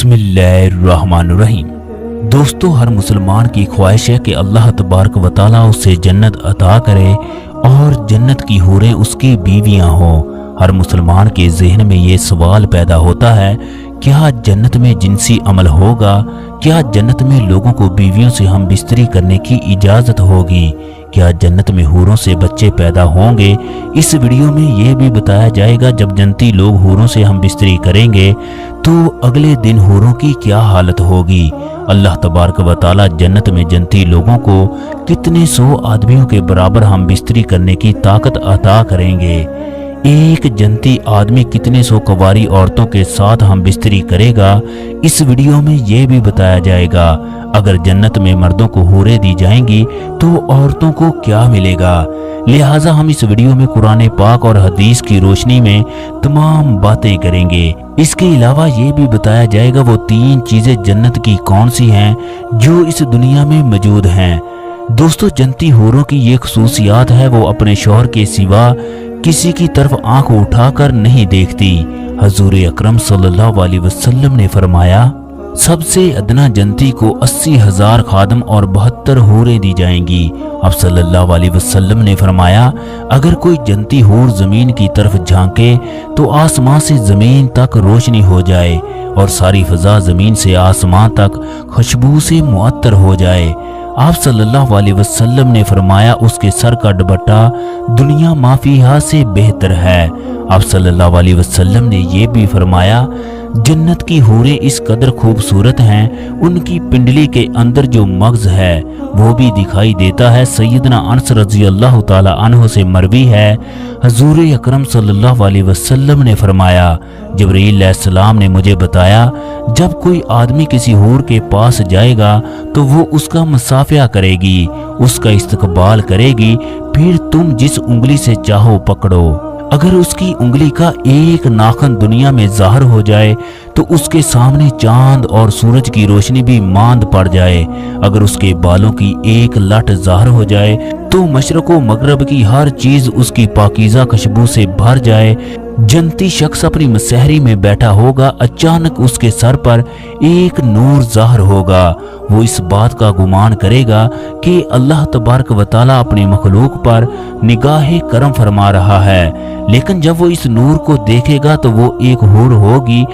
बिस्मिल्लाहिर्रहमानिर्रहीम। दोस्तों, हर मुसलमान की ख्वाहिश है कि अल्लाह तबारक व तआला उसे जन्नत अता करे और जन्नत की हूरें उसकी बीवियां हों। हर मुसलमान के जहन में ये सवाल पैदा होता है, क्या जन्नत में जिनसी अमल होगा? क्या जन्नत में लोगों को बीवियों से हम बिस्तरी करने की इजाज़त होगी? क्या जन्नत में हूरों से बच्चे पैदा होंगे? इस वीडियो में ये भी बताया जाएगा, जब जन्नती लोग हूरों से हम बिस्तरी करेंगे तो अगले दिन हूरों की क्या हालत होगी। अल्लाह तबारक व तआला जन्नत में जन्नती लोगों को कितने सौ आदमियों के बराबर हम बिस्तरी करने की ताकत अता करेंगे। एक जन्नती आदमी कितने सौ कुंवारी औरतों के साथ हम बिस्तरी करेगा, इस वीडियो में ये भी बताया जाएगा। अगर जन्नत में मर्दों को हूरें दी जाएंगी तो औरतों को क्या मिलेगा। लिहाजा हम इस वीडियो में कुरान पाक और हदीस की रोशनी में तमाम बातें करेंगे। इसके अलावा ये भी बताया जाएगा वो 3 चीजें जन्नत की कौन सी हैं जो इस दुनिया में मौजूद हैं। दोस्तों, जन्नती हूरों की ये खसूसियात है, वो अपने शौहर के सिवा किसी की तरफ आंख उठाकर नहीं देखती। हजूर अकरम सल्लल्लाहु अलैहि वसल्लम ने फरमाया, सबसे अदना जन्नती को 80,000 खादम और 72 हूरें दी जाएंगी। अब सल्लल्लाहु अलैहि वसल्लम ने फरमाया, अगर कोई जन्नती हूर जमीन की तरफ झांके तो आसमां से जमीन तक रोशनी हो जाए और सारी फजा जमीन से आसमां तक खुशबू से मुअत्तर हो जाए। आप सल्लल्लाहु अलैहि वसल्लम ने फरमाया, उसके सर का दुपट्टा दुनिया माफिया से बेहतर है। आप सल्लल्लाहु अलैहि वसल्लम ने यह भी फरमाया, जन्नत की हूरें इस कदर खूबसूरत हैं, उनकी पिंडली के अंदर जो मगज है वो भी दिखाई देता है। सैयदना अनस रज़ी अल्लाह ताला अन्हु से मरवी है, हजूर अकरम सल्लल्लाहु अलैहि वसल्लम ने फरमाया, जिब्रील अलैहिस्सलाम ने मुझे बताया, जब कोई आदमी किसी हूर के पास जाएगा तो वो उसका मुसाफिया करेगी, उसका इस्तकबाल करेगी, फिर तुम जिस उंगली से चाहो पकड़ो। अगर उसकी उंगली का एक नाखन दुनिया में ज़ाहिर हो जाए तो उसके सामने चांद और सूरज की रोशनी भी मांद पड़ जाए। अगर उसके बालों की एक लट ज़ाहिर हो जाए तो मशरक़ व मगरब की हर चीज उसकी पाकीज़ा खुशबू से भर जाए। जन्नती शख्स अपनी मसहरी में बैठा होगा, अचानक उसके सर पर एक नूर ज़ाहिर होगा। वो इस बात का गुमान करेगा कि अल्लाह तबारक व तआला अपनी मखलूक पर निगाह करम फरमा रहा है। लेकिन जब वो इस नूर को देखेगा तो वो एक हूर होगी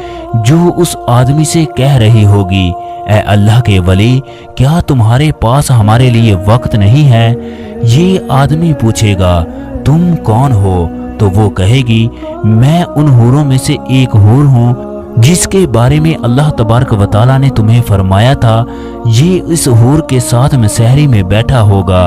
जो उस आदमी से कह रही होगी, ऐ अल्लाह के वली, क्या तुम्हारे पास हमारे लिए वक्त नहीं है? ये आदमी पूछेगा, तुम कौन हो? तो वो कहेगी, मैं उन हूरों में से एक हूर हूँ जिसके बारे में अल्लाह तबारक व तआला ने तुम्हें फरमाया था। ये इस हूर के साथ मसहरी में बैठा होगा।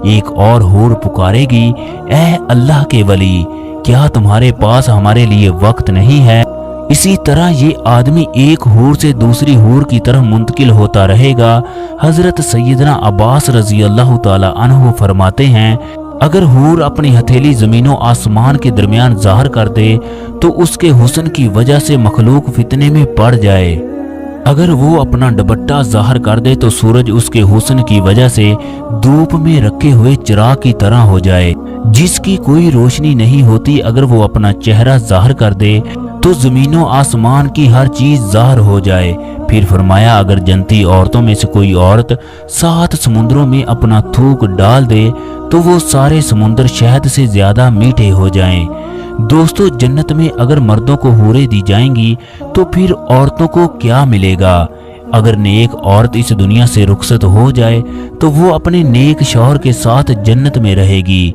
एक और हूर पुकारेगी, ऐ अल्लाह के वली, क्या तुम्हारे पास हमारे लिए वक्त नहीं है? इसी तरह ये आदमी एक हूर से दूसरी हूर की तरफ मुंतकिल होता रहेगा। हजरत सैयदना अब्बास रजी अल्लाह ताला अन्हु फरमाते हैं, अगर हूर अपनी हथेली जमीनों आसमान के दरमियान ज़ाहिर कर दे तो उसके हुस्न की वजह से मखलूक फितने में पड़ जाए। अगर वो अपना दुपट्टा ज़ाहिर कर दे तो सूरज उसके हुस्न की वजह से धूप में रखे हुए चिराग की तरह हो जाए जिसकी कोई रोशनी नहीं होती। अगर वो अपना चेहरा ज़ाहिर कर दे तो जमीनों आसमान की हर चीज ज़ाहिर हो जाए। फिर फरमाया, अगर जन्नती औरतों में से कोई औरत 7 समुद्रों में अपना थूक डाल दे तो वो सारे समुद्र शहद से ज्यादा मीठे हो जाएं। दोस्तों, जन्नत में अगर मर्दों को हूरें दी जाएंगी तो फिर औरतों को क्या मिलेगा? अगर नेक औरत इस दुनिया से रुखसत हो जाए तो वो अपने नेक शौहर के साथ जन्नत में रहेगी।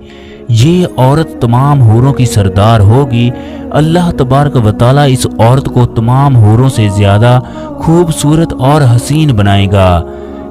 ये औरत तमाम हूरों की सरदार होगी। अल्लाह तबारक व तआला इस औरत को तमाम हूरों से ज्यादा खूबसूरत और हसीन बनाएगा।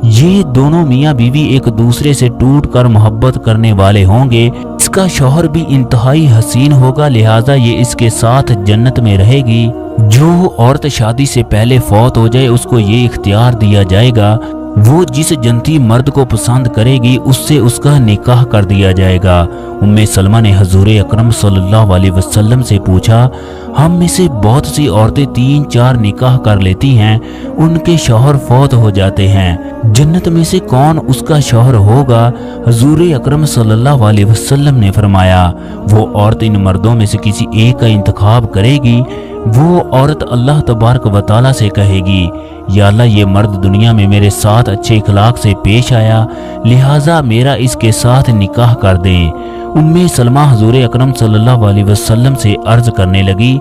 ये दोनों मियाँ बीवी एक दूसरे से टूट कर मोहब्बत करने वाले होंगे। इसका शौहर भी इंतहाई हसीन होगा, लिहाजा ये इसके साथ जन्नत में रहेगी। जो औरत शादी से पहले फौत हो जाए उसको ये इख्तियार दिया जाएगा, वो जिस जन्नती मर्द को पसंद करेगी उससे उसका निकाह कर दिया जाएगा। उम्मे सलमा ने हजूर अकरम सल्लल्लाहु अलैहि वसल्लम से पूछा, हम में से बहुत सी औरतें 3-4 निकाह कर लेती हैं, उनके शौहर फौत हो जाते हैं, जन्नत में से कौन उसका शौहर होगा? हजूर अकरम सल्लल्लाहु अलैहि वसल्लम ने फरमाया, वो औरत इन मर्दों में से किसी एक का इंतखाब करेगी, वो औरत अल्लाह तबारक व तआला से कहेगी, या अल्लाह ये मर्द दुनिया में मेरे साथ अच्छे इखलाक से पेश आया, लिहाजा मेरा इसके साथ निकाह कर दें। उम्मे सलमा हुजूर अकरम सल्लल्लाहु अलैहि वसल्लम से अर्ज करने लगी,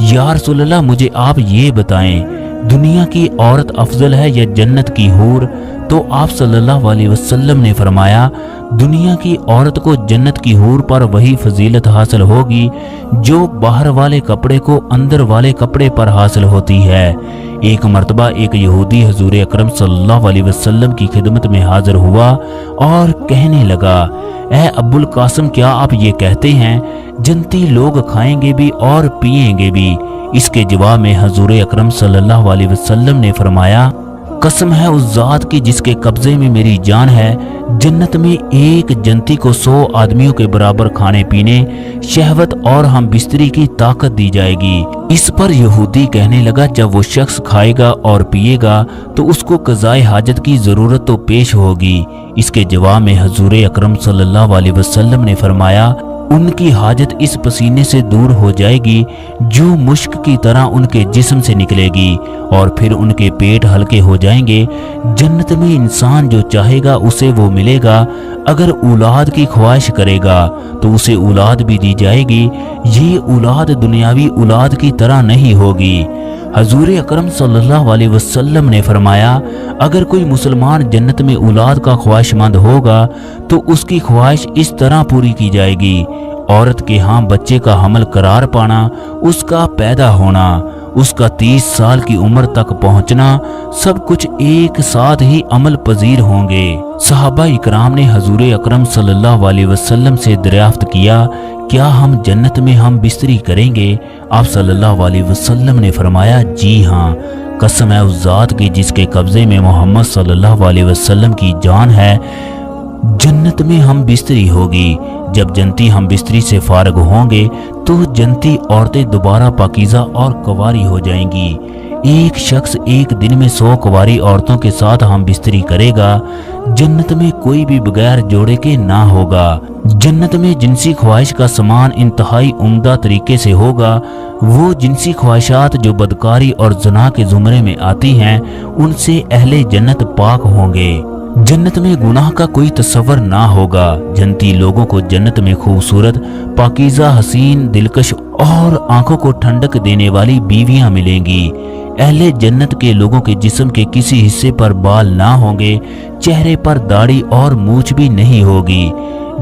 या रसूलल्लाह मुझे आप ये बताएं, दुनिया की औरत अफजल है या जन्नत की हूर? तो आप सल्लल्लाहु अलैहि वसल्लम ने फरमाया, दुनिया की औरत को जन्नत की हूर पर वही फजीलत हासिल होगी जो बाहर वाले कपड़े को अंदर वाले कपड़े पर हासिल होती है। एक मर्तबा एक यहूदी हुजूर अकरम सल्लल्लाहु अलैहि वसल्लम की खिदमत में हाजिर हुआ और कहने लगा, ए अब्बुल कासिम, क्या आप ये कहते हैं जन्नती लोग खाएंगे भी और पिएंगे भी? इसके जवाब में हुजूर अकरम सल्लल्लाहु अलैहि वसल्लम ने फरमाया, कसम है उस जात की जिसके कब्जे में मेरी जान है, जन्नत में एक जन्नती को 100 आदमियों के बराबर खाने पीने, शहवत और हम बिस्तरी की ताकत दी जाएगी। इस पर यहूदी कहने लगा, जब वो शख्स खाएगा और पिएगा तो उसको कज़ाए हाजत की जरूरत तो पेश होगी। इसके जवाब में हुजूर अकरम सल्लल्लाहु अलैहि वसल्लम ने फरमाया, उनकी हाजत इस पसीने से दूर हो जाएगी जो मुश्क की तरह उनके जिस्म से निकलेगी और फिर उनके पेट हल्के हो जाएंगे। जन्नत में इंसान जो चाहेगा उसे वो मिलेगा। अगर औलाद की ख्वाहिश करेगा तो उसे औलाद भी दी जाएगी। ये औलाद दुनियावी औलाद की तरह नहीं होगी। हजूर अकरम सल्लल्लाहु अलैहि वसल्लम ने फरमाया, अगर कोई मुसलमान जन्नत में औलाद का ख्वाहिशमंद होगा तो उसकी ख्वाहिश इस तरह पूरी की जाएगी, औरत के यहाँ बच्चे का हमल करार पाना, उसका पैदा होना, उसका 30 साल की उम्र तक पहुंचना, सब कुछ एक साथ ही अमल पजीर होंगे। सहाबा इकराम ने हजूर अकरम सल्लल्लाहु अलैहि वसल्लम से दरियाफ्त किया, क्या हम जन्नत में हम बिस्तरी करेंगे? आप सल्लल्लाहु अलैहि वसल्लम ने फरमाया, जी हाँ, कसम है उस जात की जिसके कब्जे में मोहम्मद सल्लल्लाहु अलैहि वसल्लम की जान है, जन्नत में हम बिस्तरी होगी। जब जन्नती हम बिस्तरी से फारग होंगे तो जन्नती औरतें दोबारा पाकीज़ा और कुंवारी हो जाएंगी। एक शख्स एक दिन में 100 कुंवारी औरतों के साथ हम बिस्तरी करेगा। जन्नत में कोई भी बगैर जोड़े के ना होगा। जन्नत में जिनसी ख्वाहिश का सामान इंतहाई उम्दा तरीके से होगा। वो जिनसी ख्वाहिशात जो बदकारी और ज़ना के ज़ुमरे में आती हैं, उनसे अहले जन्नत पाक होंगे। जन्नत में गुनाह का कोई तस्वर ना होगा। जन्नती लोगों को जन्नत में खूबसूरत, पाकीज़ा, हसीन, दिलकश और आंखों को ठंडक देने वाली बीवियां मिलेंगी। अहले जन्नत के लोगों के जिस्म के किसी हिस्से पर बाल ना होंगे, चेहरे पर दाढ़ी और मूछ भी नहीं होगी।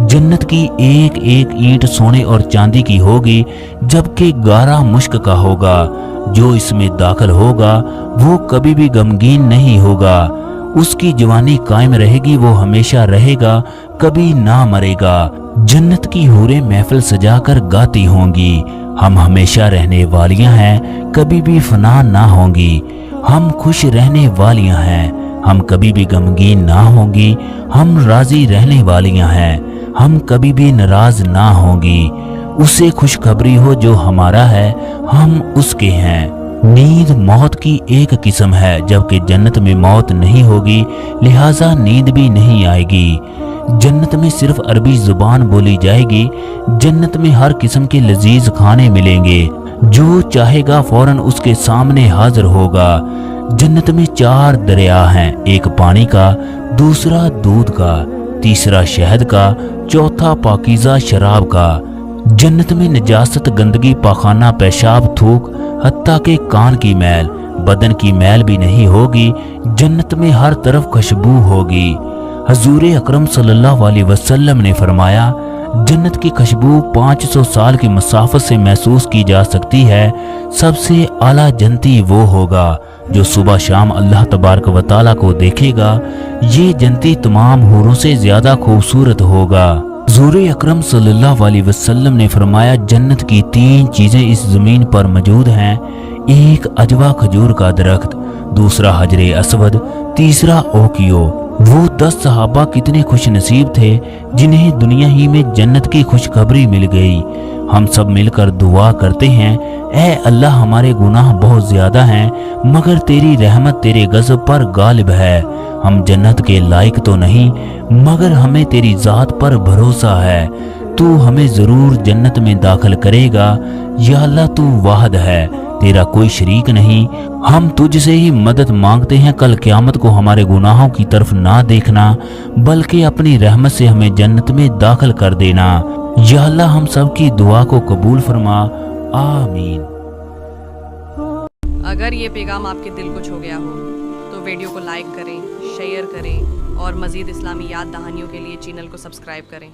जन्नत की एक एक ईंट सोने और चांदी की होगी, जबकि गारा मुश्क का होगा। जो इसमें दाखिल होगा वो कभी भी गमगीन नहीं होगा। उसकी जवानी कायम रहेगी, वो हमेशा रहेगा, कभी ना मरेगा। जन्नत की हूरें महफिल सजाकर गाती होंगी, हम हमेशा रहने वालियां हैं, कभी भी फना ना होंगी। हम खुश रहने वालियां हैं, हम कभी भी गमगीन ना होंगी। हम राजी रहने वालियां हैं, हम कभी भी नाराज ना होंगी। उसे खुशखबरी हो जो हमारा है, हम उसके हैं। नींद मौत की एक किस्म है, जबकि जन्नत में मौत नहीं होगी, लिहाजा नींद भी नहीं आएगी। जन्नत में सिर्फ अरबी जुबान बोली जाएगी। जन्नत में हर किस्म के लजीज खाने मिलेंगे, जो चाहेगा फौरन उसके सामने हाजिर होगा। जन्नत में 4 दरिया हैं, एक पानी का, दूसरा दूध का, तीसरा शहद का, चौथा पाकीज़ा शराब का। जन्नत में नजासत, गंदगी, पाखाना, पेशाब, थूक, हत्ता के कान की मैल, बदन की मैल भी नहीं होगी। जन्नत में हर तरफ खुशबू होगी। हजूर अकरम सल्लल्लाहु अलैहि वसल्लम ने फरमाया, जन्नत की खुशबू 500 साल की मसाफत से महसूस की जा सकती है। सबसे आला जन्नती वो होगा जो सुबह शाम अल्लाह तबारक व तआला को देखेगा। ये जन्नती तमाम हूरों से ज्यादा खूबसूरत होगा। हजूर अकरम सल्लल्लाहु अलैहि वसल्लम ने फरमाया, जन्नत की 3 चीजें इस जमीन पर मौजूद हैं। एक अजवा खजूर का दरख्त, दूसरा हजरे असवद, तीसरा ओकियो। वो 10 सहाबा कितने खुश नसीब थे जिन्हें दुनिया ही में जन्नत की खुशखबरी मिल गई। हम सब मिलकर दुआ करते हैं, ऐ अल्लाह, हमारे गुनाह बहुत ज्यादा हैं, मगर तेरी रहमत तेरे गज़ब पर गालिब है। हम जन्नत के लायक तो नहीं, मगर हमें तेरी जात पर भरोसा है। तू हमें जरूर जन्नत में दाखिल करेगा। या अल्लाह, तू वाहद है, تیرا کوئی شریک نہیں۔ ہم تجھ سے ہی مدد مانگتے ہیں، کل قیامت کو ہمارے گناہوں کی طرف نہ دیکھنا بلکہ اپنی رحمت سے ہمیں جنت میں داخل کر دینا۔ یا اللہ ہم سب کی دعا کو قبول فرما، آمین۔ اگر یہ پیغام آپ کے دل کو چھو گیا ہو تو ویڈیو کو لائک کریں، شیئر کریں اور مزید اسلامی یاد دہانیوں کے لیے چینل کو سبسکرائب کریں۔